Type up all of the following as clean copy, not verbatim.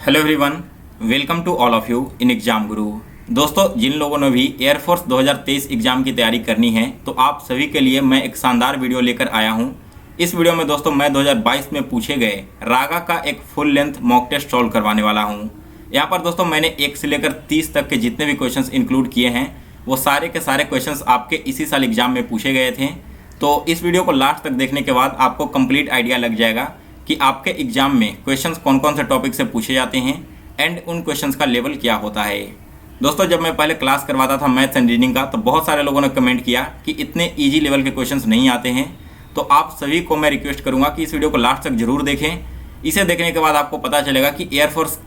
Hello everyone, welcome to all of you in exam Guru. दोस्तों, जिन लोगों ने भी एयरफोर्स 2023 एग्जाम की तैयारी करनी है तो आप सभी के लिए मैं एक शानदार वीडियो लेकर आया हूं। इस वीडियो में दोस्तों मैं 2022 में पूछे गए रागा का एक full length mock test solve करवाने वाला हूं। यहाँ पर दोस्तों मैंने 1 से लेकर 30 तक के जितने भी क्वेश्चंस इंक्लूड किए हैं वो सारे के सारे क्वेश्चंस आपके इसी साल एग्जाम में पूछे गए थे। तो इस वीडियो को लास्ट तक देखने के बाद आपको कंप्लीट आइडिया लग जाएगा कि आपके एग्जाम में क्वेश्चंस कौन कौन से टॉपिक से पूछे जाते हैं एंड उन क्वेश्चंस का लेवल क्या होता है। दोस्तों, जब मैं पहले क्लास करवाता था मैथ्स एंड रीजनिंग का तो बहुत सारे लोगों ने कमेंट किया कि इतने इजी लेवल के क्वेश्चंस नहीं आते हैं। तो आप सभी को मैं रिक्वेस्ट करूंगा कि इस वीडियो को लास्ट तक जरूर देखें। इसे देखने के बाद आपको पता चलेगा कि एयरफोर्स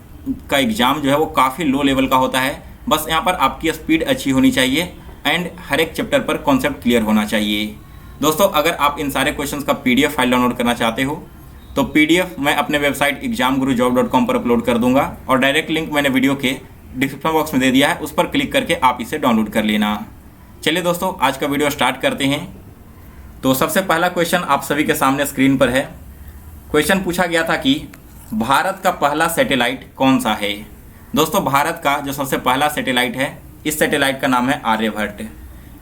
का एग्जाम जो है वो काफ़ी लो लेवल का होता है। बस यहाँ पर आपकी स्पीड अच्छी होनी चाहिए एंड हर एक चैप्टर पर कॉन्सेप्ट क्लियर होना चाहिए। दोस्तों, अगर आप इन सारे क्वेश्चंस का PDF फाइल डाउनलोड करना चाहते हो तो PDF मैं अपने वेबसाइट examgurujob.com पर अपलोड कर दूंगा और डायरेक्ट लिंक मैंने वीडियो के डिस्क्रिप्शन बॉक्स में दे दिया है, उस पर क्लिक करके आप इसे डाउनलोड कर लेना। चलिए दोस्तों, आज का वीडियो स्टार्ट करते हैं। तो सबसे पहला क्वेश्चन आप सभी के सामने स्क्रीन पर है। क्वेश्चन पूछा गया था कि भारत का पहला सैटेलाइट कौन सा है। दोस्तों, भारत का जो सबसे पहला सैटेलाइट है, इस सैटेलाइट का नाम है आर्यभट्ट।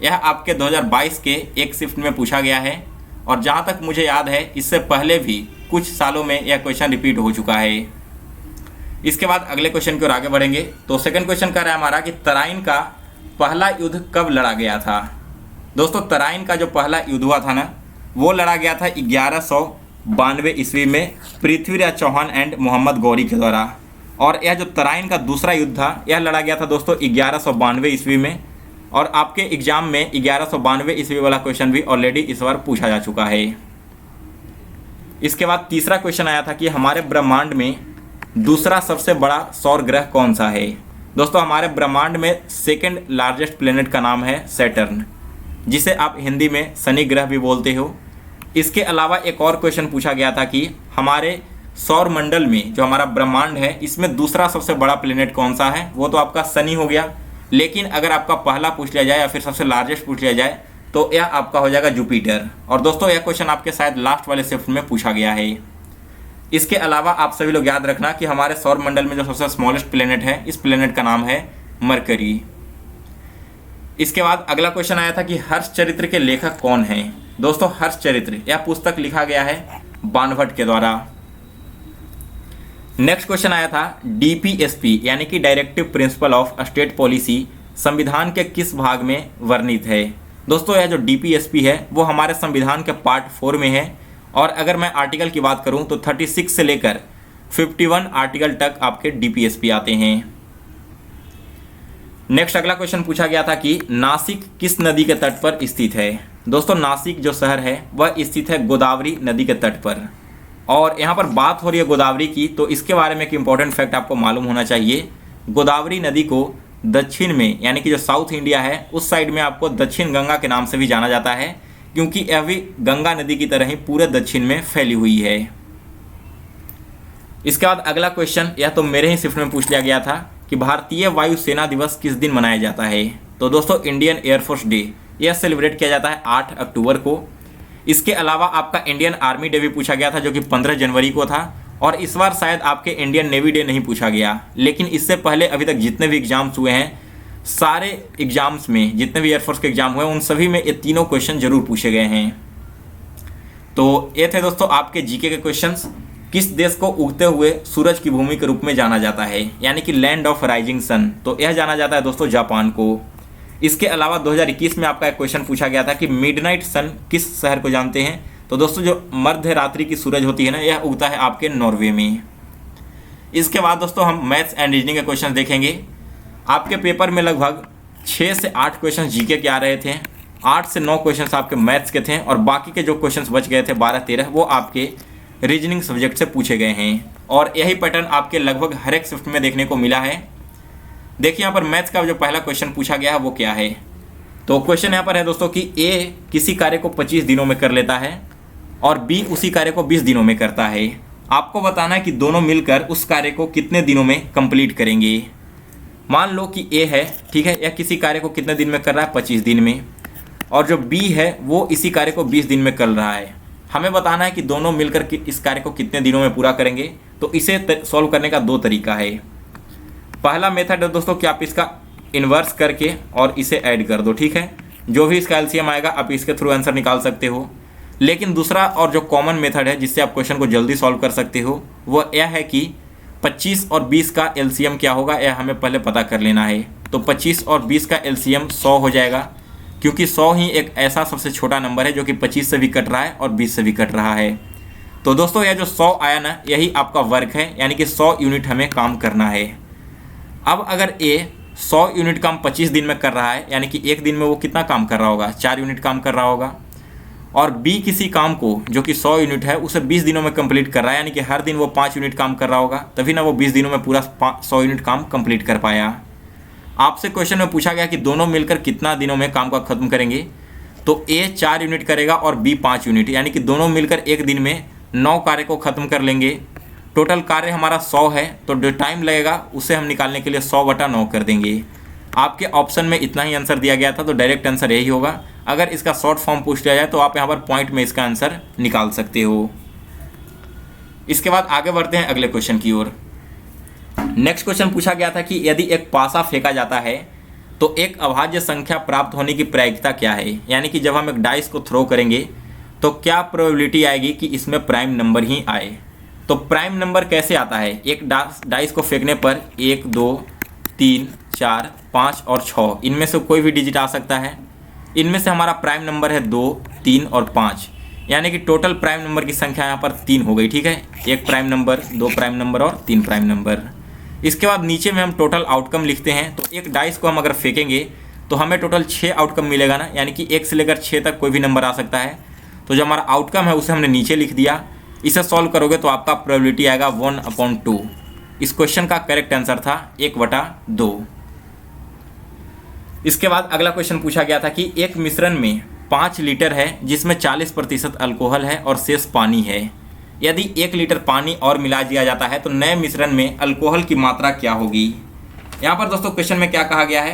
यह आपके 2022 के एक शिफ्ट में पूछा गया है और जहाँ तक मुझे याद है इससे पहले भी कुछ सालों में यह क्वेश्चन रिपीट हो चुका है। इसके बाद अगले क्वेश्चन की ओर आगे बढ़ेंगे। तो सेकंड क्वेश्चन कर रहा है हमारा कि तराइन का पहला युद्ध कब लड़ा गया था। दोस्तों, तराइन का जो पहला युद्ध हुआ था ना, वो लड़ा गया था 1192 ईस्वी में पृथ्वीराज चौहान एंड मोहम्मद गौरी के द्वारा। और यह जो तराइन का दूसरा युद्ध था यह लड़ा गया था दोस्तों 1192 ईस्वी में। और आपके एग्जाम में 1192 ईस्वी वाला क्वेश्चन भी ऑलरेडी इस बार पूछा जा चुका है। इसके बाद तीसरा क्वेश्चन आया था कि हमारे ब्रह्मांड में दूसरा सबसे बड़ा सौर ग्रह कौन सा है। दोस्तों, हमारे ब्रह्मांड में सेकंड लार्जेस्ट प्लेनेट का नाम है सैटर्न, जिसे आप हिंदी में शनि ग्रह भी बोलते हो। इसके अलावा एक और क्वेश्चन पूछा गया था कि हमारे सौर मंडल में जो हमारा ब्रह्मांड है इसमें दूसरा सबसे बड़ा प्लेनेट कौन सा है। वो तो आपका शनि हो गया, लेकिन अगर आपका पहला पूछ लिया जाए या फिर सबसे लार्जेस्ट पूछ लिया जाए तो यह आपका हो जाएगा जुपिटर। और दोस्तों, यह क्वेश्चन आपके शायद लास्ट वाले शिफ्ट में पूछा गया है। इसके अलावा आप सभी लोग याद रखना कि हमारे सौर मंडल में जो सबसे स्मॉलेस्ट प्लेनेट है, इस प्लेनेट का नाम है मरकरी। इसके बाद अगला क्वेश्चन आया था कि हर्षचरित्र के लेखक कौन है। दोस्तों, हर्षचरित्र यह पुस्तक लिखा गया है बाणभट्ट के द्वारा। नेक्स्ट क्वेश्चन आया था DPSP यानी कि directive principle of state policy संविधान के किस भाग में वर्णित है। दोस्तों, यह जो DPSP है वो हमारे संविधान के पार्ट 4 में है। और अगर मैं आर्टिकल की बात करूं तो 36 से लेकर 51 आर्टिकल तक आपके DPSP आते हैं। नेक्स्ट अगला क्वेश्चन पूछा गया था कि नासिक किस नदी के तट पर स्थित है। दोस्तों, नासिक जो शहर है वह स्थित है गोदावरी नदी के तट पर। और यहाँ पर बात हो रही है गोदावरी की, तो इसके बारे में एक इंपॉर्टेंट फैक्ट आपको मालूम होना चाहिए। गोदावरी नदी को दक्षिण में यानी कि जो साउथ इंडिया है उस साइड में आपको दक्षिण गंगा के नाम से भी जाना जाता है, क्योंकि यह भी गंगा नदी की तरह ही पूरे दक्षिण में फैली हुई है। इसके बाद अगला क्वेश्चन यह तो मेरे ही शिफ्ट में पूछ लिया गया था कि भारतीय वायुसेना दिवस किस दिन मनाया जाता है। तो दोस्तों, इंडियन एयरफोर्स डे यह सेलिब्रेट किया जाता है 8 अक्टूबर को। इसके अलावा आपका इंडियन आर्मी डे भी पूछा गया था जो कि 15 जनवरी को था। और इस बार शायद आपके इंडियन नेवी डे नहीं पूछा गया, लेकिन इससे पहले अभी तक जितने भी एग्जाम्स हुए हैं, सारे एग्जाम्स में जितने भी एयरफोर्स के एग्जाम हुए उन सभी में ये तीनों क्वेश्चन जरूर पूछे गए हैं। तो ये थे दोस्तों आपके जीके के क्वेश्चंस। किस देश को उगते हुए सूरज की भूमि के रूप में जाना जाता है, यानी कि लैंड ऑफ राइजिंग सन, तो यह जाना जाता है दोस्तों जापान को। इसके अलावा 2021 में आपका एक क्वेश्चन पूछा गया था कि मिडनाइट सन किस शहर को जानते हैं। तो दोस्तों, जो मध्य रात्रि की सूरज होती है ना, यह उगता है आपके नॉर्वे में। इसके बाद दोस्तों हम मैथ्स एंड रीजनिंग के क्वेश्चन देखेंगे। आपके पेपर में लगभग 6 से 8 क्वेश्चन जीके के आ रहे थे, 8 से 9 क्वेश्चन आपके मैथ्स के थे और बाकी के जो क्वेश्चन बच गए थे 12-13 वो आपके रीजनिंग सब्जेक्ट से पूछे गए हैं। और यही पैटर्न आपके लगभग हर एक शिफ्ट में देखने को मिला है। देखिए यहाँ पर मैथ्स का जो पहला क्वेश्चन पूछा गया है वो क्या है। तो क्वेश्चन यहाँ पर है दोस्तों कि ए किसी कार्य को 25 दिनों में कर लेता है और बी उसी कार्य को 20 दिनों में करता है। आपको बताना है कि दोनों मिलकर उस कार्य को कितने दिनों में कंप्लीट करेंगे। मान लो कि ए है, ठीक है, यह किसी कार्य को कितने दिन में कर रहा है, 25 दिन में, और जो बी है वो इसी कार्य को 20 दिन में कर रहा है। हमें बताना है कि दोनों मिलकर इस कार्य को कितने दिनों में पूरा करेंगे। तो इसे सॉल्व करने का दो तरीका है। पहला मेथड है दोस्तों कि आप इसका इन्वर्स करके और इसे ऐड कर दो, ठीक है। जो भी इसका एलसीएम आएगा आप इसके थ्रू आंसर निकाल सकते हो। लेकिन दूसरा और जो कॉमन मेथड है जिससे आप क्वेश्चन को जल्दी सॉल्व कर सकते हो वो यह है कि 25 और 20 का एलसीएम क्या होगा यह हमें पहले पता कर लेना है। तो 25 और 20 का एलसीएम 100 हो जाएगा, क्योंकि 100 ही एक ऐसा सबसे छोटा नंबर है जो कि 25 से भी कट रहा है और 20 से भी कट रहा है। तो दोस्तों यह जो 100 आया ना, यही आपका वर्क है, यानी कि 100 यूनिट हमें काम करना है। अब अगर ए 100 यूनिट काम 25 दिन में कर रहा है, यानी कि एक दिन में वो कितना काम कर रहा होगा, 4 यूनिट काम कर रहा होगा। और बी किसी काम को जो कि 100 यूनिट है उसे 20 दिनों में कंप्लीट कर रहा है, यानी कि हर दिन वो 5 यूनिट काम कर रहा होगा, तभी ना वो 20 दिनों में पूरा 100 यूनिट काम कंप्लीट कर पाया। आपसे क्वेश्चन में पूछा गया कि दोनों मिलकर कितना दिनों में काम का खत्म करेंगे, तो ए 4 यूनिट करेगा और बी 5 यूनिट, यानी कि दोनों मिलकर एक दिन में 9 कार्य को खत्म कर लेंगे। टोटल कार्य हमारा 100 है, तो जो टाइम लगेगा उसे हम निकालने के लिए 100/9 कर देंगे। आपके ऑप्शन में इतना ही आंसर दिया गया था, तो डायरेक्ट आंसर यही होगा। अगर इसका शॉर्ट फॉर्म पूछ लिया जाए तो आप यहाँ पर पॉइंट में इसका आंसर निकाल सकते हो। इसके बाद आगे बढ़ते हैं अगले क्वेश्चन की ओर। नेक्स्ट क्वेश्चन पूछा गया था कि यदि एक पासा फेंका जाता है तो एक अभाज्य संख्या प्राप्त होने की प्रायिकता क्या है, यानी कि जब हम एक डाइस को थ्रो करेंगे तो क्या प्रोबेबिलिटी आएगी कि इसमें प्राइम नंबर ही आए। तो प्राइम नंबर कैसे आता है, एक डाइस को फेंकने पर 1 2 3 4 5 और 6 इनमें से कोई भी डिजिट आ सकता है। इनमें से हमारा प्राइम नंबर है 2 3 और 5, यानी कि टोटल प्राइम नंबर की संख्या यहाँ पर 3 हो गई, ठीक है। एक प्राइम नंबर, 2 प्राइम नंबर और 3 प्राइम नंबर। इसके बाद नीचे में हम टोटल आउटकम लिखते हैं। तो एक डाइस को हम अगर फेंकेंगे तो हमें टोटल 6 आउटकम मिलेगा ना, यानी कि 1 से लेकर 6 तक कोई भी नंबर आ सकता है। तो जो हमारा आउटकम है उसे हमने नीचे लिख दिया। इसे सॉल्व करोगे तो आपका प्रोबेबिलिटी आएगा 1/2। इस क्वेश्चन का करेक्ट आंसर था 1/2। इसके बाद अगला क्वेश्चन पूछा गया था कि एक मिश्रण में 5 लीटर है जिसमें 40% अल्कोहल है और शेष पानी है। यदि 1 लीटर पानी और मिला दिया जाता है तो नए मिश्रण में अल्कोहल की मात्रा क्या होगी। यहाँ पर दोस्तों क्वेश्चन में क्या कहा गया है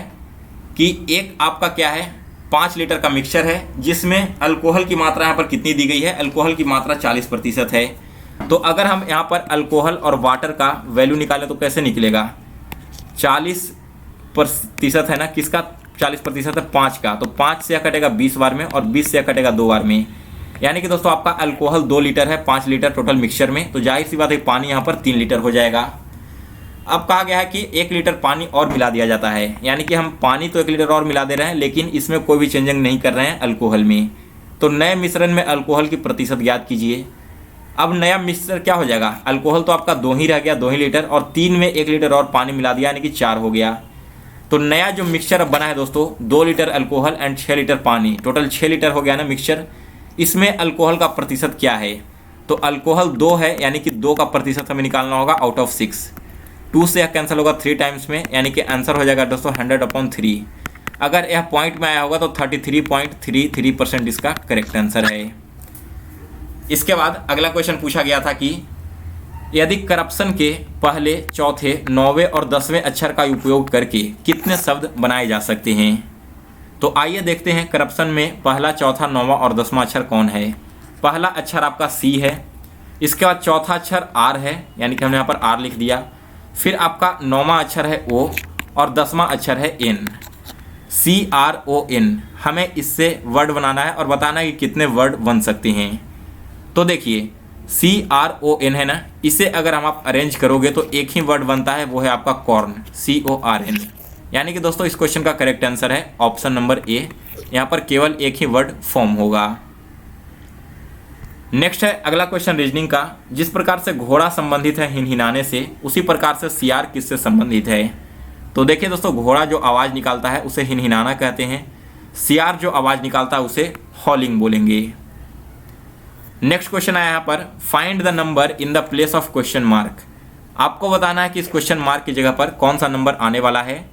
कि एक आपका क्या है 5 लीटर का मिक्सचर है जिसमें अल्कोहल की मात्रा यहाँ पर कितनी दी गई है, अल्कोहल की मात्रा 40% है। तो अगर हम यहाँ पर अल्कोहल और वाटर का वैल्यू निकालें तो कैसे निकलेगा, 40% है ना, किसका 40% है, 5 का। तो 5 से कटेगा 20 बार में और 20 से कटेगा 2 बार में, यानी कि दोस्तों आपका अल्कोहल 2 लीटर है 5 लीटर टोटल मिक्सचर में। तो जाहिर सी बात है पानी यहाँ पर 3 लीटर हो जाएगा। अब कहा गया है कि 1 लीटर पानी और मिला दिया जाता है, यानी कि हम पानी तो 1 लीटर और मिला दे रहे हैं लेकिन इसमें कोई भी चेंजिंग नहीं कर रहे हैं अल्कोहल में। तो नए मिश्रण में अल्कोहल की प्रतिशत ज्ञात कीजिए। अब नया मिक्सचर क्या हो जाएगा, अल्कोहल तो आपका 2 ही रह गया, 2 ही लीटर, और 3 में 1 लीटर और पानी मिला दिया, यानी कि 4 हो गया। तो नया जो मिक्सचर अब बना है दोस्तों 2 लीटर अल्कोहल एंड 6 लीटर पानी, टोटल 6 लीटर हो गया ना मिक्सचर। इसमें अल्कोहल का प्रतिशत क्या है, तो अल्कोहल 2 है, यानी कि 2 का प्रतिशत हमें निकालना होगा आउट ऑफ 6। 2 से यह कैंसिल होगा 3 टाइम्स में, यानी कि आंसर हो जाएगा दोस्तों 100/3। अगर यह पॉइंट में आया होगा तो 33.33% इसका करेक्ट आंसर है। इसके बाद अगला क्वेश्चन पूछा गया था कि यदि करप्शन के पहले, चौथे, 9वें और 10वें अक्षर का उपयोग करके कितने शब्द बनाए जा सकते हैं। तो आइए देखते हैं करप्शन में पहला, चौथा, 9वां और 10वां अक्षर कौन है। पहला अक्षर आपका सी है, इसके बाद चौथा अक्षर आर है, यानी कि हमने यहाँ पर आर लिख दिया। फिर आपका 9वां अक्षर है ओ और 10वां अक्षर है एन, CRON। हमें इससे वर्ड बनाना है और बताना है कि कितने वर्ड बन सकते हैं। तो देखिए CRON है ना, इसे अगर हम आप अरेंज करोगे तो एक ही वर्ड बनता है, वो है आपका कॉर्न, CORN। यानी कि दोस्तों इस क्वेश्चन का करेक्ट आंसर है ऑप्शन नंबर ए, यहाँ पर केवल एक ही वर्ड फॉर्म होगा। नेक्स्ट है अगला क्वेश्चन रीजनिंग का। जिस प्रकार से घोड़ा संबंधित है हिनहिनाने से, उसी प्रकार से सियार किससे संबंधित है। तो देखिए दोस्तों, घोड़ा जो आवाज़ निकालता है उसे हिनहिनाना कहते हैं, सियार जो आवाज़ निकालता है उसे हॉलिंग बोलेंगे। नेक्स्ट क्वेश्चन आया यहाँ पर, find the number in the place of question mark. आपको बताना है कि इस क्वेश्चन मार्क की जगह पर कौन सा नंबर आने वाला है।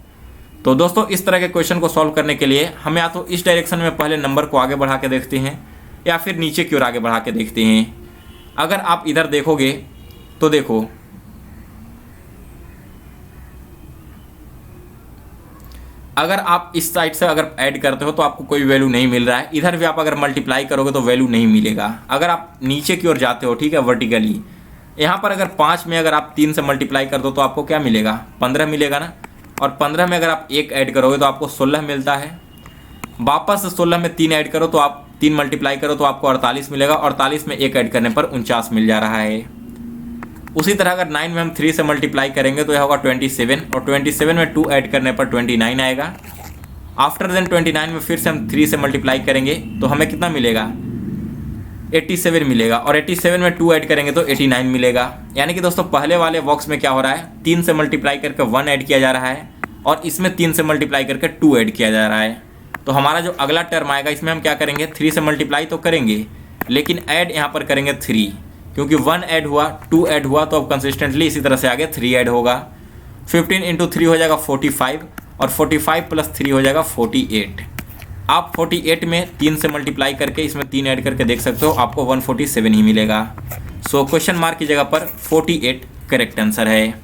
तो दोस्तों इस तरह के क्वेश्चन को सॉल्व करने के लिए हम या तो इस डायरेक्शन में पहले नंबर को आगे बढ़ा के देखते हैं या फिर नीचे की ओर आगे बढ़ा के देखते हैं। अगर आप इधर देखोगे तो देखो, अगर आप इस साइड से अगर ऐड करते हो तो आपको कोई वैल्यू नहीं मिल रहा है, इधर भी आप अगर मल्टीप्लाई करोगे तो वैल्यू नहीं मिलेगा। अगर आप नीचे की ओर जाते हो, ठीक है, वर्टिकली, यहाँ पर अगर 5 में अगर आप 3 से मल्टीप्लाई कर दो तो आपको क्या मिलेगा, 15 मिलेगा ना। और 15 में अगर आप 1 ऐड करोगे तो आपको 16 मिलता है। वापस से 16 में 3 ऐड करो तो आप 3 मल्टीप्लाई करो तो आपको 48 मिलेगा। 48 में 1 ऐड करने पर 49 मिल जा रहा है। उसी तरह अगर 9 में हम 3 से मल्टीप्लाई करेंगे तो यह होगा 27, और 27 में 2 ऐड करने पर 29 आएगा। आफ्टर देन 29 में फिर से हम 3 से मल्टीप्लाई करेंगे तो हमें कितना मिलेगा, 87 मिलेगा। और 87 में 2 ऐड करेंगे तो 89 मिलेगा। यानी कि दोस्तों पहले वाले बॉक्स में क्या हो रहा है, 3 से मल्टीप्लाई करके 1 ऐड किया जा रहा है, और इसमें 3 से मल्टीप्लाई करके 2 ऐड किया जा रहा है। तो हमारा जो अगला टर्म आएगा इसमें हम क्या करेंगे, 3 से मल्टीप्लाई तो करेंगे लेकिन ऐड यहाँ पर करेंगे 3, क्योंकि 1 ऐड हुआ, 2 ऐड हुआ, तो अब कंसिस्टेंटली इसी तरह से आगे 3 ऐड होगा। 15 इंटू 3 हो जाएगा 45, और 45 प्लस 3 हो जाएगा 48। आप 48 में 3 से मल्टीप्लाई करके इसमें 3 ऐड करके देख सकते हो, आपको 147 ही मिलेगा। सो क्वेश्चन मार्क की जगह पर 48 करेक्ट आंसर है।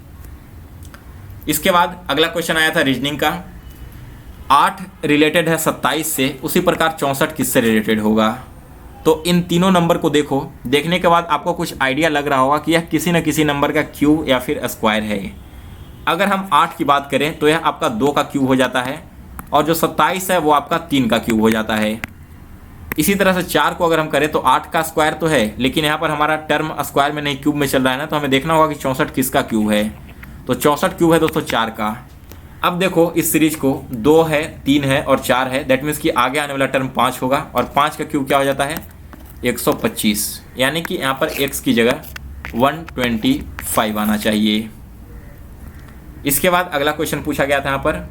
इसके बाद अगला क्वेश्चन आया था रीजनिंग का। 8 रिलेटेड है 27 से, उसी प्रकार 64 किससे रिलेटेड होगा। तो इन तीनों नंबर को देखो, देखने के बाद आपको कुछ आइडिया लग रहा होगा कि यह किसी न किसी नंबर का क्यूब या फिर स्क्वायर है। अगर हम 8 की बात करें तो यह आपका 2 का क्यूब हो जाता है, और जो 27 है वो आपका 3 का क्यूब हो जाता है। इसी तरह से 4 को अगर हम करें तो 8 का स्क्वायर तो है, लेकिन यहाँ पर हमारा टर्म स्क्वायर में नहीं क्यूब में चल रहा है ना, तो हमें देखना होगा कि 64 किसका क्यूब है। तो 64 क्यूब है दोस्तों 4 का। अब देखो इस सीरीज को 2 है, 3 है और 4 है, दैट मीन्स कि आगे आने वाला टर्म 5 होगा, और 5 का क्यूब क्या हो जाता है, 125। यानी कि यहाँ पर x की जगह 125 आना चाहिए। इसके बाद अगला क्वेश्चन पूछा गया था यहाँ पर,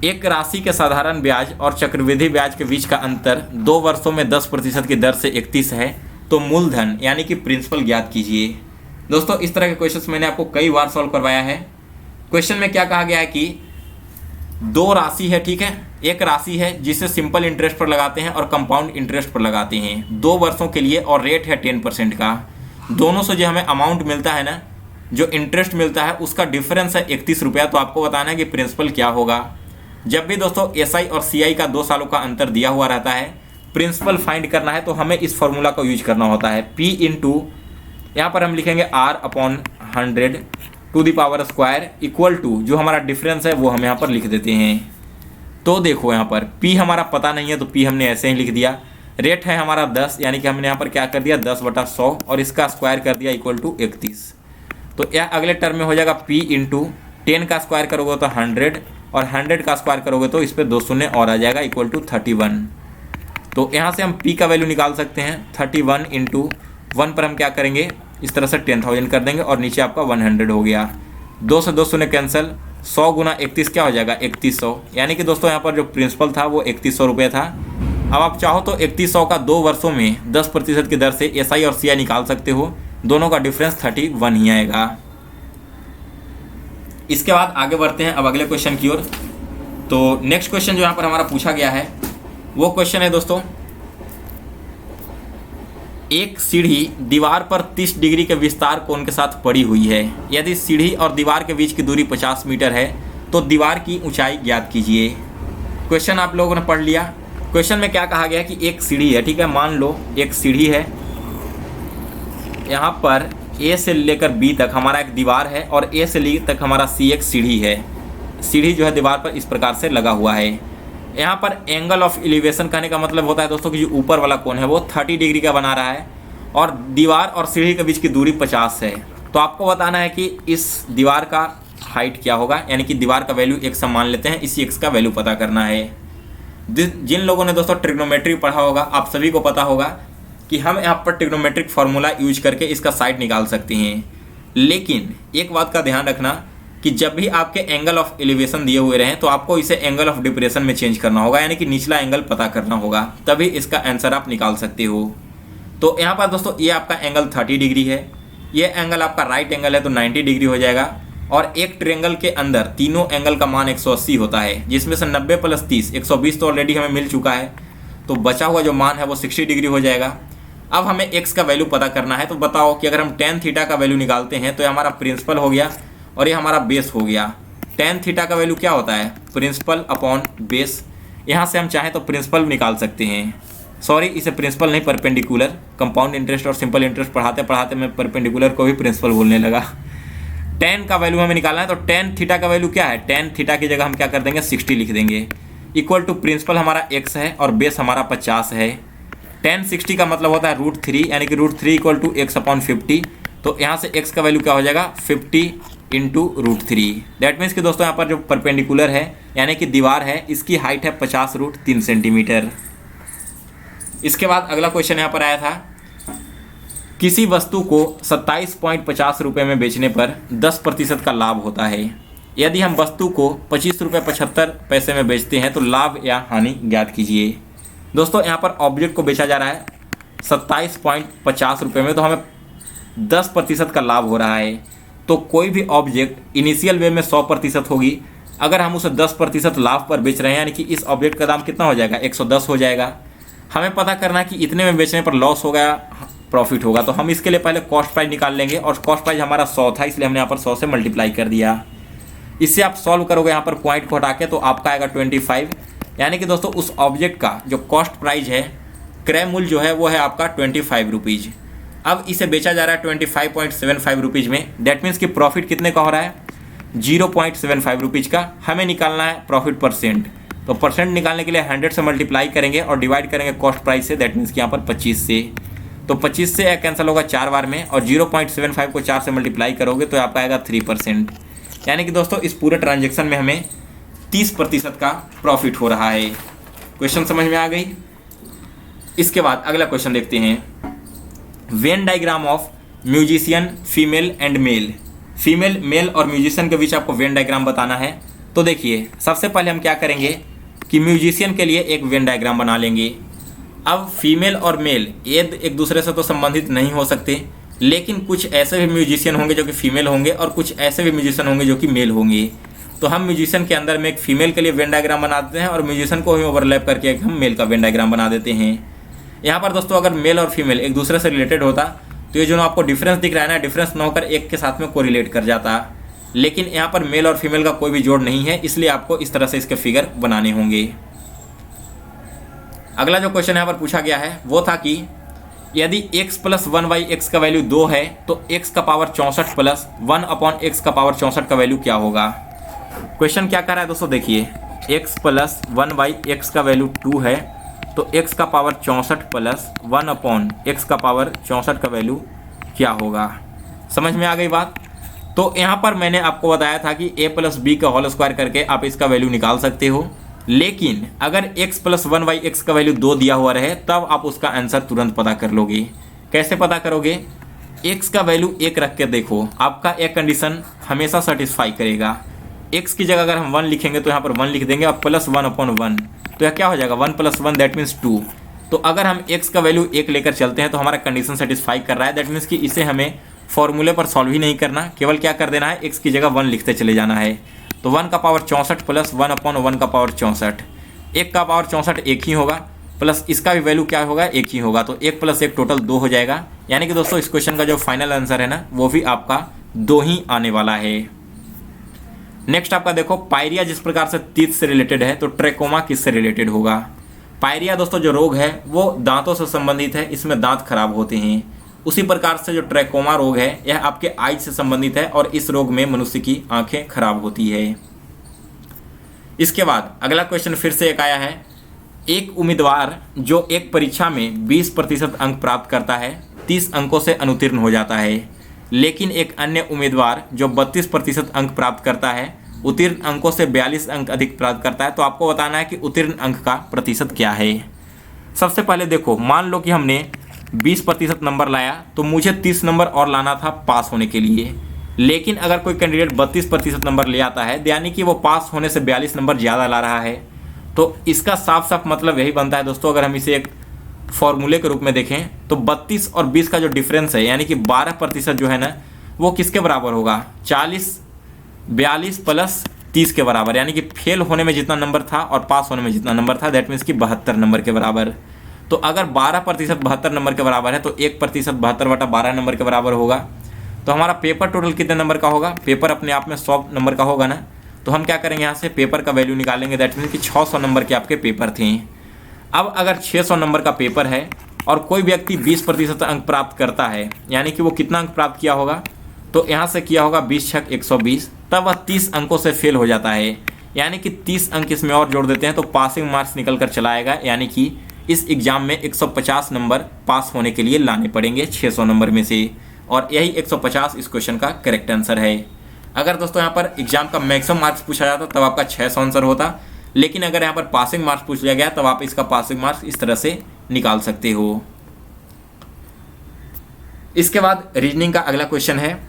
एक राशि के साधारण ब्याज और चक्रवृद्धि ब्याज के बीच का अंतर 2 वर्षों में 10% की दर से 31 है, तो मूलधन यानी कि प्रिंसिपल ज्ञात कीजिए। दोस्तों इस तरह के क्वेश्चंस मैंने आपको कई बार सॉल्व करवाया है। क्वेश्चन में क्या कहा गया है कि 2 राशि है, ठीक है, एक राशि है जिसे सिंपल इंटरेस्ट पर लगाते हैं और कंपाउंड इंटरेस्ट पर लगाते हैं 2 वर्षों के लिए, और रेट है 10% का। दोनों से जो हमें अमाउंट मिलता है ना, जो इंटरेस्ट मिलता है उसका डिफरेंस है 31 रुपया। तो आपको बताना है कि प्रिंसिपल क्या होगा। जब भी दोस्तों SI और CI का 2 सालों का अंतर दिया हुआ रहता है, प्रिंसिपल फाइंड करना है तो हमें इस फॉर्मूला का यूज करना होता है, P इंटू, यहाँ पर हम लिखेंगे R/100 to the power square equal to, जो हमारा डिफरेंस है वो हम यहाँ पर लिख देते हैं। तो देखो यहाँ पर P हमारा पता नहीं है तो P हमने ऐसे ही लिख दिया। रेट है हमारा 10, यानी कि हमने यहाँ पर क्या कर दिया 10/100, और इसका स्क्वायर कर दिया इक्वल टू 31। तो यह अगले टर्म में हो जाएगा P इंटू 10 का स्क्वायर करोगे तो 100, और 100 का स्क्वायर करोगे तो इस पर 2 शून्य और आ जाएगा इक्वल टू 31। तो यहाँ से हम P का वैल्यू निकाल सकते हैं। 31 इंटू 1 पर हम क्या करेंगे, इस तरह से 10,000 कर देंगे, और नीचे आपका 100 हो गया। 2 से 2 शून्य कैंसिल, 100 गुना 31 क्या हो जाएगा 3100। यानी कि दोस्तों यहाँ पर जो प्रिंसिपल था वो 3100 रुपये था। अब आप चाहो तो 3100 का 2 वर्षों में 10% की दर से SI और CI निकाल सकते हो, दोनों का डिफरेंस 31 ही आएगा। इसके बाद आगे बढ़ते हैं अब अगले क्वेश्चन की ओर। तो नेक्स्ट क्वेश्चन जो यहाँ पर हमारा पूछा गया है वो क्वेश्चन है दोस्तों, एक सीढ़ी दीवार पर 30 डिग्री के विस्तार कोण के साथ पड़ी हुई है। यदि सीढ़ी और दीवार के बीच की दूरी 50 मीटर है तो दीवार की ऊंचाई ज्ञात कीजिए। क्वेश्चन आप लोगों ने पढ़ लिया। क्वेश्चन में क्या कहा गया है कि एक सीढ़ी है, ठीक है, मान लो एक सीढ़ी है, यहाँ पर A से लेकर B तक हमारा एक दीवार है, और A से L तक हमारा C एक सीढ़ी है। सीढ़ी जो है दीवार पर इस प्रकार से लगा हुआ है। यहाँ पर एंगल ऑफ एलिवेशन कहने का मतलब होता है दोस्तों कि जो ऊपर वाला कोण है वो 30 डिग्री का बना रहा है, और दीवार और सीढ़ी के बीच की दूरी 50 है। तो आपको बताना है कि इस दीवार का हाइट क्या होगा, यानी कि दीवार का वैल्यू x हम मान लेते हैं, इसी x का वैल्यू पता करना है। जिन लोगों ने दोस्तों ट्रिग्नोमेट्री पढ़ा होगा आप सभी को पता होगा कि हम यहाँ पर ट्रिग्नोमेट्रिक फार्मूला यूज करके इसका साइड निकाल सकते हैं। लेकिन एक बात का ध्यान रखना कि जब भी आपके एंगल ऑफ एलिवेशन दिए हुए रहें तो आपको इसे एंगल ऑफ डिप्रेशन में चेंज करना होगा, यानी कि निचला एंगल पता करना होगा, तभी इसका आंसर आप निकाल सकते हो। तो यहाँ पर दोस्तों ये आपका एंगल 30 डिग्री है, ये एंगल आपका राइट एंगल है तो 90 डिग्री हो जाएगा, और एक ट्रायंगल के अंदर तीनों एंगल का मान 180 होता है, जिसमें से 90 + 30 120 तो ऑलरेडी हमें मिल चुका है, तो बचा हुआ जो मान है वो 60 डिग्री हो जाएगा। अब हमें x का वैल्यू पता करना है, तो बताओ कि अगर हम tan थीटा का वैल्यू निकालते हैं तो ये हमारा प्रिंसिपल हो गया और ये हमारा बेस हो गया। tan थीटा का वैल्यू क्या होता है, प्रिंसिपल अपॉन बेस। यहाँ से हम चाहें तो प्रिंसिपल निकाल सकते हैं, सॉरी, इसे प्रिंसिपल नहीं, परपेंडिकुलर। कंपाउंड इंटरेस्ट और सिंपल इंटरेस्ट पढ़ाते पढ़ाते मैं परपेंडिकुलर को भी प्रिंसिपल बोलने लगा। tan का वैल्यू हमें निकालना है, तो tan थीटा का वैल्यू क्या है, tan थीटा की जगह हम क्या कर देंगे 60 लिख देंगे। इक्वल टू प्रिंसिपल हमारा x है और बेस हमारा 50 है। tan 60 का मतलब होता है √3, यानी कि √3 इक्वल टू x/50। तो यहाँ से x का वैल्यू क्या हो जाएगा 50 इंटू √3। दैट मीन्स कि दोस्तों यहाँ पर जो परपेंडिकुलर है यानी कि दीवार है, इसकी हाइट है 50√3 सेंटीमीटर। इसके बाद अगला क्वेश्चन यहाँ पर आया था, किसी वस्तु को 27.50 रुपये में बेचने पर 10% का लाभ होता है। यदि हम वस्तु को 25.75 में बेचते हैं तो लाभ या हानि ज्ञात कीजिए। दोस्तों यहाँ पर ऑब्जेक्ट को बेचा जा रहा है 27.50 रुपये में, तो हमें 10% का लाभ हो रहा है। तो कोई भी ऑब्जेक्ट इनिशियल वे में 100% होगी, अगर हम उसे 10% लाभ पर बेच रहे हैं यानी कि इस ऑब्जेक्ट का दाम कितना हो जाएगा 110 हो जाएगा। हमें पता करना है कि इतने में बेचने पर लॉस होगा प्रॉफिट होगा, तो हम इसके लिए पहले कॉस्ट प्राइस निकाल लेंगे और कॉस्ट प्राइस हमारा 100 था, इसलिए हमने यहाँ पर 100 से मल्टीप्लाई कर दिया। इससे आप सॉल्व करोगे यहाँ पर पॉइंट को हटा के, तो आपका आएगा 25, यानी कि दोस्तों उस ऑब्जेक्ट का जो कॉस्ट प्राइस है, क्रय मूल्य जो है वो है आपका 25 रुपीज़। अब इसे बेचा जा रहा है 25.75 रुपीज़ में। दैट मीन्स कि प्रॉफिट कितने का हो रहा है 0.75 रुपीज़ का। हमें निकालना है प्रॉफिट परसेंट, तो परसेंट निकालने के लिए 100 से मल्टीप्लाई करेंगे और डिवाइड करेंगे कॉस्ट प्राइस से। दैट मीन्स कि यहाँ पर 25 से, तो 25 से कैंसिल होगा 4 बार में, और 0.75 को 4 से मल्टीप्लाई करोगे तो आपका आएगा 3%। यानी कि दोस्तों इस पूरे ट्रांजेक्शन में हमें 30% का प्रॉफिट हो रहा है। क्वेश्चन समझ में आ गई। इसके बाद अगला क्वेश्चन देखते हैं, Venn diagram of musician female and male. Female, male और म्यूजिशियन के बीच आपको वेन डायग्राम बताना है। तो देखिए सबसे पहले हम क्या करेंगे कि म्यूजिशियन के लिए एक वेन डायग्राम बना लेंगे। अब फीमेल और मेल ये एक दूसरे से तो संबंधित नहीं हो सकते, लेकिन कुछ ऐसे भी म्यूजिशियन होंगे जो कि फीमेल होंगे और कुछ ऐसे भी म्यूजिशियन होंगे जो कि मेल होंगे। तो हम म्यूजिशियन के अंदर में एक फीमेल के लिए वेन डायग्राम बना देते हैं और म्यूजिशियन को ही ओवरलैप करके एक हम मेल का वेन डायग्राम बना देते हैं। यहाँ पर दोस्तों अगर मेल और फीमेल एक दूसरे से रिलेटेड होता तो ये जो आपको डिफरेंस दिख रहा है ना, डिफरेंस न होकर एक के साथ में कोरिलेट कर जाता, लेकिन यहाँ पर मेल और फीमेल का कोई भी जोड़ नहीं है, इसलिए आपको इस तरह से इसके फिगर बनाने होंगे। अगला जो क्वेश्चन यहाँ पर पूछा गया है वो था कि यदि x + 1/x का वैल्यू 2 है तो x का पावर 64 प्लस 1/x का पावर 64 का वैल्यू क्या होगा। क्वेश्चन क्या कर रहा है दोस्तों, देखिए x + 1/x का वैल्यू 2 है तो x का पावर 64 प्लस 1/x का पावर 64 का वैल्यू क्या होगा। समझ में आ गई बात। तो यहाँ पर मैंने आपको बताया था कि a + b का होल स्क्वायर करके आप इसका वैल्यू निकाल सकते हो, लेकिन अगर x + 1/x का वैल्यू 2 दिया हुआ रहे तब आप उसका आंसर तुरंत पता कर लोगे। कैसे पता करोगे, x का वैल्यू 1 रख के देखो, आपका एक कंडीशन हमेशा सेटिस्फाई करेगा। x की जगह अगर हम 1 लिखेंगे तो यहाँ पर 1 लिख देंगे और प्लस 1/1, तो यह क्या हो जाएगा 1 + 1 दैट मीन्स 2। तो अगर हम x का वैल्यू 1 लेकर चलते हैं तो हमारा कंडीशन सेटिस्फाई कर रहा है। दैट मीन्स कि इसे हमें फॉर्मूले पर सॉल्व ही नहीं करना, केवल क्या कर देना है x की जगह 1 लिखते चले जाना है। तो 1 का पावर 64 प्लस 1/1 का पावर 64, 1 का पावर 64 1 ही होगा, प्लस इसका भी वैल्यू क्या होगा 1 ही होगा, तो 1 + 1 टोटल 2 हो जाएगा। यानी कि दोस्तों इस क्वेश्चन का जो फाइनल आंसर है ना वो भी आपका 2 ही आने वाला है। नेक्स्ट आपका देखो, पायरिया जिस प्रकार से तीत से रिलेटेड है तो ट्रेकोमा किससे रिलेटेड होगा। पायरिया दोस्तों जो रोग है वो दांतों से संबंधित है, इसमें दांत खराब होते हैं। उसी प्रकार से जो ट्रेकोमा रोग है यह आपके आइज से संबंधित है और इस रोग में मनुष्य की आंखें खराब होती है। इसके बाद अगला क्वेश्चन फिर से एक आया है, एक उम्मीदवार जो एक परीक्षा में 20% अंक प्राप्त करता है 30 अंकों से अनुत्तीर्ण हो जाता है, लेकिन एक अन्य उम्मीदवार जो 32% अंक प्राप्त करता है उत्तीर्ण अंकों से 42 अंक अधिक प्राप्त करता है। तो आपको बताना है कि उत्तीर्ण अंक का प्रतिशत क्या है। सबसे पहले देखो, मान लो कि हमने 20% नंबर लाया तो मुझे 30 नंबर और लाना था पास होने के लिए, लेकिन अगर कोई कैंडिडेट 32% नंबर ले आता है यानी कि वो पास होने से 42 नंबर ज़्यादा ला रहा है, तो इसका साफ साफ मतलब यही बनता है दोस्तों, अगर हम इसे एक फॉर्मूले के रूप में देखें तो 32 और 20 का जो डिफरेंस है यानी कि 12% जो है ना वो किसके बराबर होगा 42 प्लस 30 के बराबर, यानी कि फेल होने में जितना नंबर था और पास होने में जितना नंबर था दैट मीन्स कि 72 नंबर के बराबर। तो अगर 12% 72 नंबर के बराबर है तो 1% 72/12 नंबर के बराबर होगा। तो हमारा पेपर टोटल कितने नंबर का होगा, पेपर अपने आप में 100 नंबर का होगा ना, तो हम क्या करेंगे यहाँ से पेपर का वैल्यू निकालेंगे। दैट मीन्स कि 600 नंबर के आपके पेपर थे। अब अगर 600 नंबर का पेपर है और कोई व्यक्ति 20% अंक प्राप्त करता है, यानी कि वो कितना अंक प्राप्त किया होगा, तो यहाँ से किया होगा 20 छक 120, तब वह 30 अंकों से फेल हो जाता है। यानी कि 30 अंक इसमें और जोड़ देते हैं तो पासिंग मार्क्स निकल कर चला आएगा। यानी कि इस एग्ज़ाम में 150 नंबर पास होने के लिए लाने पड़ेंगे 600 नंबर में से, और यही 150 इस क्वेश्चन का करेक्ट आंसर है। अगर दोस्तों यहाँ पर एग्जाम का मैक्सिमम मार्क्स पूछा जाता तब आपका 600 आंसर होता, लेकिन अगर यहाँ पर पासिंग मार्क्स पूछ लिया गया तब आप इसका पासिंग मार्क्स इस तरह से निकाल सकते हो। इसके बाद रीजनिंग का अगला क्वेश्चन है,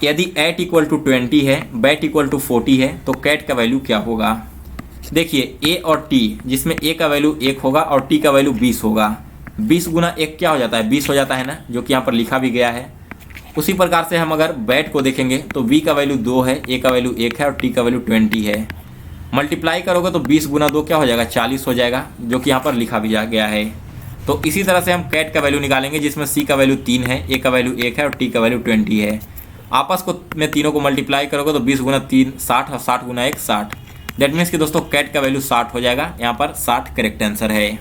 यदि एट इक्वल टू 20 है, बैट इक्वल टू 40 है, तो कैट का वैल्यू क्या होगा। देखिए ए और टी, जिसमें ए का वैल्यू 1 होगा और टी का वैल्यू 20 होगा। 20 गुना 1 क्या हो जाता है, 20 हो जाता है ना, जो कि यहाँ पर लिखा भी गया है। उसी प्रकार से हम अगर बैट को देखेंगे तो बी का वैल्यू 2 है, ए का वैल्यू 1 है और टी का वैल्यू 20 है। मल्टीप्लाई करोगे तो 20 गुना 2 क्या हो जाएगा, 40 हो जाएगा, जो कि यहाँ पर लिखा भी गया है। तो इसी तरह से हम कैट का वैल्यू निकालेंगे, जिसमें सी का वैल्यू 3 है, ए का वैल्यू 1 है और टी का वैल्यू 20 है। आपस को में तीनों को मल्टीप्लाई करोगे तो 20 गुना 3 60 और 60 गुना 1 60। दैट मीन्स कि दोस्तों कैट का वैल्यू 60 हो जाएगा। यहाँ पर 60 करेक्ट आंसर है।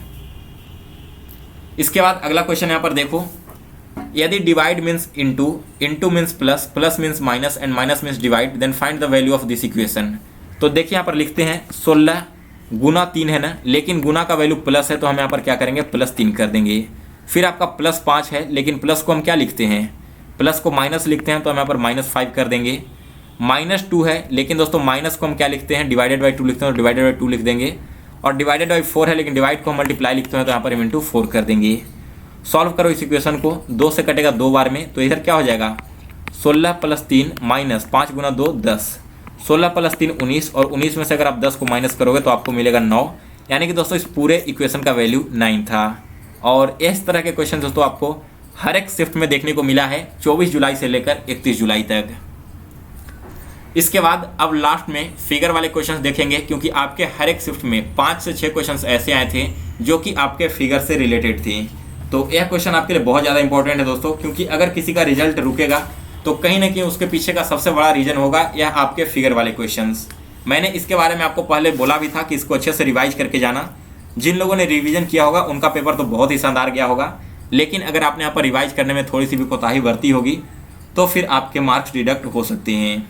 इसके बाद अगला क्वेश्चन यहाँ पर देखो, यदि divide means into, into means plus, plus means minus and minus means divide, then find the value of this equation. तो देखिए यहाँ पर लिखते हैं 16 गुना 3 है ना, लेकिन गुना का वैल्यू प्लस है तो हम यहाँ पर क्या करेंगे, +3 कर देंगे। फिर आपका +5 है, लेकिन प्लस को हम क्या लिखते हैं, प्लस को माइनस लिखते हैं तो हम यहाँ पर -5 कर देंगे। -2 है, लेकिन दोस्तों माइनस को हम क्या लिखते हैं, डिवाइडेड बाई 2 लिखते हैं तो डिवाइडेड बाई 2 लिख देंगे। और डिवाइडेड बाई 4 है, लेकिन डिवाइड को हम मल्टीप्लाई लिखते हैं तो यहाँ पर इंटू 4 कर देंगे। सॉल्व करो इस इक्वेशन को, 2 से कटेगा 2 बार में, तो इधर क्या हो जाएगा, 16 + 3 माइनस 5 गुना 2 10, 16 + 3 19, और 19 में से अगर आप 10 को माइनस करोगे तो आपको मिलेगा 9। यानी कि दोस्तों इस पूरे इक्वेशन का वैल्यू 9 था। और इस तरह के क्वेश्चन दोस्तों आपको हर एक शिफ्ट में देखने को मिला है 24 जुलाई से लेकर 31 जुलाई तक। इसके बाद अब लास्ट में फिगर वाले क्वेश्चंस देखेंगे, क्योंकि आपके हर एक शिफ्ट में 5 से 6 क्वेश्चंस ऐसे आए थे जो कि आपके फिगर से रिलेटेड थे। तो यह क्वेश्चन आपके लिए बहुत ज़्यादा इंपॉर्टेंट है दोस्तों, क्योंकि अगर किसी का रिजल्ट रुकेगा तो कहीं ना कहीं उसके पीछे का सबसे बड़ा रीज़न होगा यह आपके फिगर वाले क्वेश्चंस। मैंने इसके बारे में आपको पहले बोला भी था कि इसको अच्छे से रिवाइज करके जाना। जिन लोगों ने रिवीजन किया होगा उनका पेपर तो बहुत ही शानदार गया होगा, लेकिन अगर आपने यहाँ पर रिवाइज करने में थोड़ी सी भी कोताही बरती होगी तो फिर आपके मार्क्स डिडक्ट हो सकते हैं।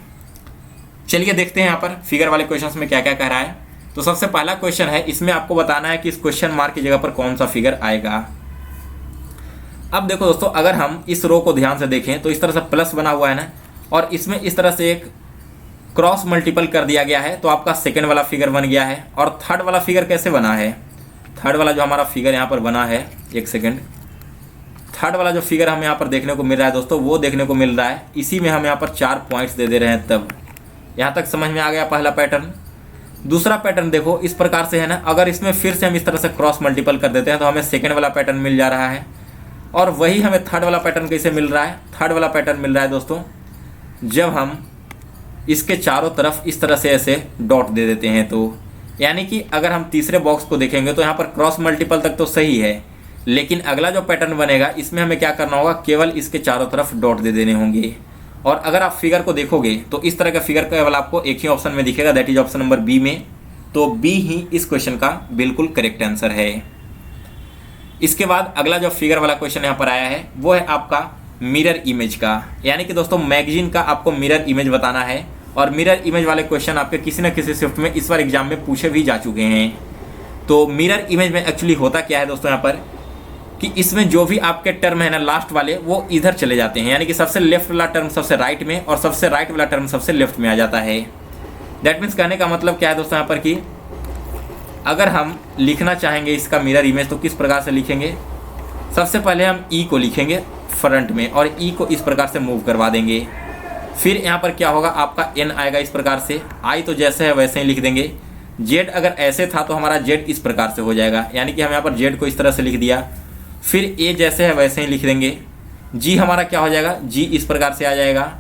चलिए देखते हैं यहाँ पर फिगर वाले क्वेश्चंस में क्या क्या कह रहा है। तो सबसे पहला क्वेश्चन है, इसमें आपको बताना है कि इस क्वेश्चन मार्क की जगह पर कौन सा फिगर आएगा। अब देखो दोस्तों, अगर हम इस रो को ध्यान से देखें तो इस तरह से प्लस बना हुआ है ना, और इसमें इस तरह से एक क्रॉस मल्टीपल कर दिया गया है, तो आपका सेकेंड वाला फिगर बन गया है। और थर्ड वाला फिगर कैसे बना है, थर्ड वाला जो हमारा फिगर यहाँ पर बना है, एक सेकेंड, थर्ड वाला जो फिगर हमें यहाँ पर देखने को मिल रहा है दोस्तों, वो देखने को मिल रहा है, इसी में हम यहाँ पर 4 पॉइंट्स दे रहे हैं। तब यहाँ तक समझ में आ गया पहला पैटर्न। दूसरा पैटर्न देखो इस प्रकार से है ना, अगर इसमें फिर से हम इस तरह से क्रॉस मल्टीपल कर देते हैं तो हमें सेकेंड वाला पैटर्न मिल जा रहा है। और वही हमें थर्ड वाला पैटर्न कैसे मिल रहा है, थर्ड वाला पैटर्न मिल रहा है दोस्तों जब हम इसके चारों तरफ इस तरह से ऐसे डॉट दे देते हैं। तो यानी कि अगर हम तीसरे बॉक्स को देखेंगे तो यहाँ पर क्रॉस मल्टीपल तक तो सही है, लेकिन अगला जो पैटर्न बनेगा इसमें हमें क्या करना होगा, केवल इसके चारों तरफ डॉट दे देने होंगे। और अगर आप फिगर को देखोगे तो इस तरह का फिगर केवल आपको एक ही ऑप्शन में दिखेगा, that is option number B में। तो बी ही इस क्वेश्चन का बिल्कुल करेक्ट आंसर है। इसके बाद अगला जो फिगर वाला क्वेश्चन यहाँ पर आया है वो है आपका मिरर इमेज का, यानी कि दोस्तों मैगजीन का आपको मिरर इमेज बताना है। और मिरर इमेज वाले क्वेश्चन आपके किसी न किसी शिफ्ट में इस बार एग्जाम में पूछे भी जा चुके हैं। तो मिरर इमेज में एक्चुअली होता क्या है दोस्तों यहाँ पर, कि इसमें जो भी आपके टर्म है ना लास्ट वाले, वो इधर चले जाते हैं, यानी कि सबसे लेफ्ट वाला टर्म सबसे राइट में और सबसे राइट वाला टर्म सबसे लेफ्ट में आ जाता है। दैट मीन्स कहने का मतलब क्या है दोस्तों यहाँ पर, कि अगर हम लिखना चाहेंगे इसका मिरर इमेज तो किस प्रकार से लिखेंगे, सबसे पहले हम ई को लिखेंगे फ्रंट में और ई को इस प्रकार से मूव करवा देंगे। फिर यहाँ पर क्या होगा, आपका एन आएगा इस प्रकार से, आई तो जैसे है वैसे ही लिख देंगे। जेड अगर ऐसे था तो हमारा जेड इस प्रकार से हो जाएगा, यानी कि हम यहाँ पर जेड को इस तरह से लिख दिया। फिर ए जैसे है वैसे ही लिख देंगे। जी हमारा क्या हो जाएगा, जी इस प्रकार से आ जाएगा,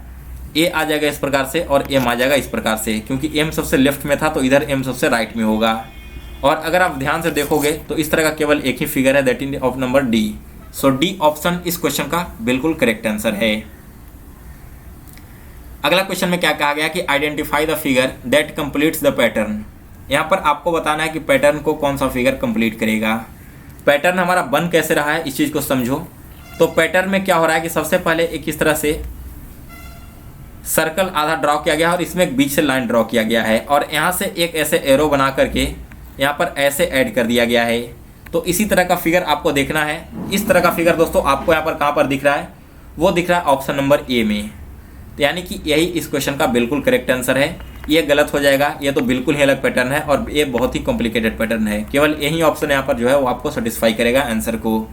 ए आ जाएगा इस प्रकार से, और एम आ जाएगा इस प्रकार से, क्योंकि एम सबसे लेफ्ट में था तो इधर एम सबसे राइट में होगा। और अगर आप ध्यान से देखोगे तो इस तरह का केवल एक ही फिगर है, that is of number D. So D option इस क्वेश्चन का बिल्कुल करेक्ट आंसर है। अगला क्वेश्चन में क्या कहा गया कि identify the figure that completes the pattern. यहाँ पर आपको बताना है कि पैटर्न को कौन सा फिगर कंप्लीट करेगा। पैटर्न हमारा बन कैसे रहा है इस चीज़ को समझो। तो पैटर्न में क्या हो रहा है कि सबसे पहले एक इस तरह से सर्कल आधा ड्रॉ किया गया है और इसमें एक बीच से लाइन ड्रॉ किया गया है और यहाँ से एक ऐसे एरो बना करके यहाँ पर ऐसे ऐड कर दिया गया है। तो इसी तरह का फिगर आपको देखना है। इस तरह का फिगर दोस्तों आपको यहाँ पर कहाँ पर दिख रहा है, वो दिख रहा है ऑप्शन नंबर ए में। तो यानी कि यही इस क्वेश्चन का बिल्कुल करेक्ट आंसर है। ये गलत हो जाएगा, ये तो बिल्कुल ही अलग पैटर्न है और ये बहुत ही कॉम्प्लिकेटेड पैटर्न है। केवल यही ऑप्शन यहाँ पर जो है वो आपको सेटिस्फाई करेगा आंसर को।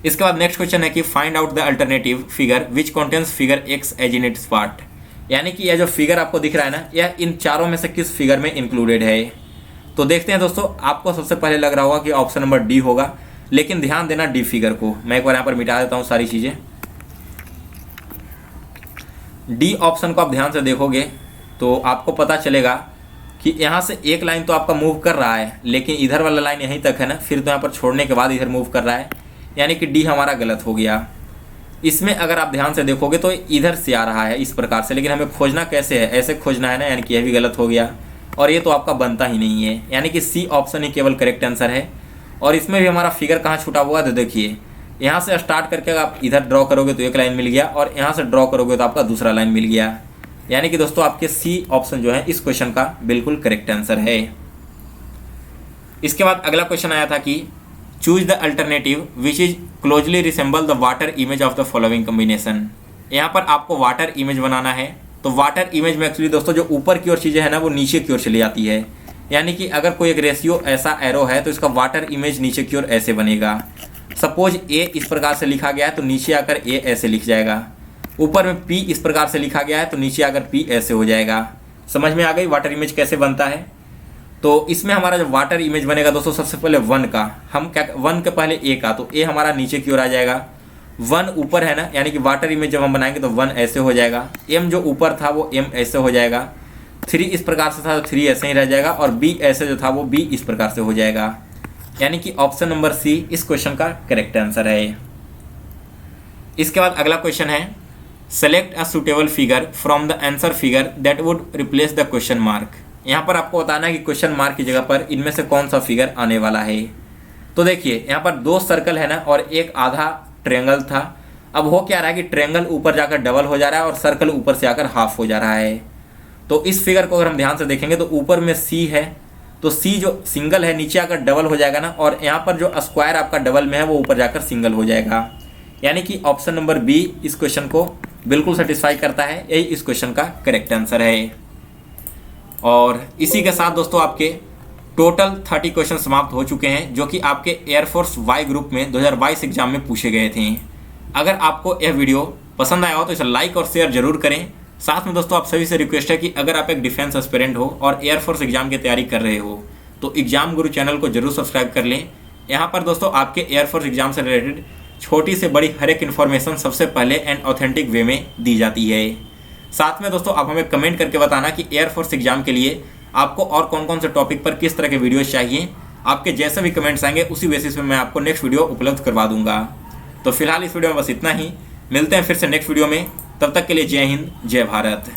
इसके बाद नेक्स्ट क्वेश्चन है कि find out the alternative figure which contains figure X as in its part. यानी कि यह जो फिगर आपको दिख रहा है ना, यह इन चारों में से किस फिगर में इंक्लूडेड है। तो देखते हैं दोस्तों, आपको सबसे पहले लग रहा होगा कि ऑप्शन नंबर डी होगा, लेकिन ध्यान देना डी फिगर को। मैं एक बार यहाँ पर मिटा देता हूँ सारी चीज़ें। डी ऑप्शन को आप ध्यान से देखोगे तो आपको पता चलेगा कि यहाँ से एक लाइन तो आपका मूव कर रहा है, लेकिन इधर वाला लाइन यहीं तक है ना, फिर तो यहाँ पर छोड़ने के बाद इधर मूव कर रहा है, यानी कि डी हमारा गलत हो गया। इसमें अगर आप ध्यान से देखोगे तो इधर से आ रहा है इस प्रकार से, लेकिन हमें खोजना कैसे है, ऐसे खोजना है ना, यानी कि यह भी गलत हो गया और ये तो आपका बनता ही नहीं है। यानी कि सी ऑप्शन ही केवल करेक्ट आंसर है। और इसमें भी हमारा फिगर कहाँ छूटा हुआ है, तो देखिए यहाँ से स्टार्ट करके आप इधर ड्रॉ करोगे तो एक लाइन मिल गया और यहाँ से ड्रॉ करोगे तो आपका दूसरा लाइन मिल गया। यानी कि दोस्तों आपके सी ऑप्शन जो है इस क्वेश्चन का बिल्कुल करेक्ट आंसर है। इसके बाद अगला क्वेश्चन आया था कि choose the alternative which is closely resemble the water image of the following combination. यहाँ पर आपको वाटर इमेज बनाना है। तो वाटर इमेज में एक्चुअली दोस्तों जो ऊपर की ओर चीज़ें हैं ना, वो नीचे की ओर चली आती है। यानी कि अगर कोई एक रेशियो ऐसा एरो है तो इसका वाटर इमेज नीचे की ओर ऐसे बनेगा। सपोज ए इस प्रकार से लिखा गया है तो नीचे आकर ए ऐसे लिख जाएगा। ऊपर में पी इस प्रकार से लिखा गया है तो नीचे आकर पी ऐसे हो जाएगा। समझ में आ गई वाटर इमेज कैसे बनता है। तो इसमें हमारा जो वाटर इमेज बनेगा दोस्तों, सबसे पहले वन का, हम क्या वन के पहले ए का, तो ए हमारा नीचे की ओर आ जाएगा, वन ऊपर है ना, यानी कि वाटर इमेज जब हम बनाएंगे तो वन ऐसे हो जाएगा। एम जो ऊपर था वो एम ऐसे हो जाएगा। थ्री इस प्रकार से था तो थ्री ऐसे ही रह जाएगा और बी ऐसे जो था वो बी इस प्रकार से हो जाएगा। यानी कि ऑप्शन नंबर सी इस क्वेश्चन का करेक्ट आंसर है। इसके बाद अगला क्वेश्चन है select a suitable figure from the answer figure that would replace the question mark. यहाँ पर आपको बताना है कि क्वेश्चन मार्क की जगह पर इनमें से कौन सा फिगर आने वाला है। तो देखिए यहाँ पर दो सर्कल है ना और एक आधा ट्रायंगल था। अब हो क्या रहा है कि ट्रायंगल ऊपर जाकर डबल हो जा रहा है और सर्कल ऊपर से आकर हाफ हो जा रहा है। तो इस फिगर को अगर हम ध्यान से देखेंगे तो ऊपर में सी है, तो सी जो सिंगल है नीचे आकर डबल हो जाएगा ना, और यहाँ पर जो स्क्वायर आपका डबल में है वो ऊपर जाकर सिंगल हो जाएगा। यानी कि ऑप्शन नंबर बी इस क्वेश्चन को बिल्कुल सेटिस्फाई करता है। यही इस क्वेश्चन का करेक्ट आंसर है। और इसी के साथ दोस्तों आपके टोटल 30 क्वेश्चन समाप्त हो चुके हैं, जो कि आपके एयरफोर्स वाई ग्रुप में 2022 एग्जाम में पूछे गए थे। अगर आपको यह वीडियो पसंद आया हो तो इसे लाइक और शेयर जरूर करें। साथ में दोस्तों आप सभी से रिक्वेस्ट है कि अगर आप एक डिफेंस एस्पिरेंट हो और एयरफोर्स एग्जाम की तैयारी कर रहे हो तो एग्जाम गुरु चैनल को जरूर सब्सक्राइब कर लें। यहाँ पर दोस्तों आपके एयरफोर्स एग्जाम से रिलेटेड छोटी से बड़ी हर एक इन्फॉर्मेशन सबसे पहले एंड ऑथेंटिक वे में दी जाती है। साथ में दोस्तों आप हमें कमेंट करके बताना कि एयरफोर्स एग्जाम के लिए आपको और कौन कौन से टॉपिक पर किस तरह के वीडियोस चाहिए। आपके जैसे भी कमेंट्स आएंगे उसी बेसिस पे मैं आपको नेक्स्ट वीडियो उपलब्ध करवा दूंगा। तो फिलहाल इस वीडियो में बस इतना ही। मिलते हैं फिर से नेक्स्ट वीडियो में। तब तक के लिए जय हिंद, जय भारत।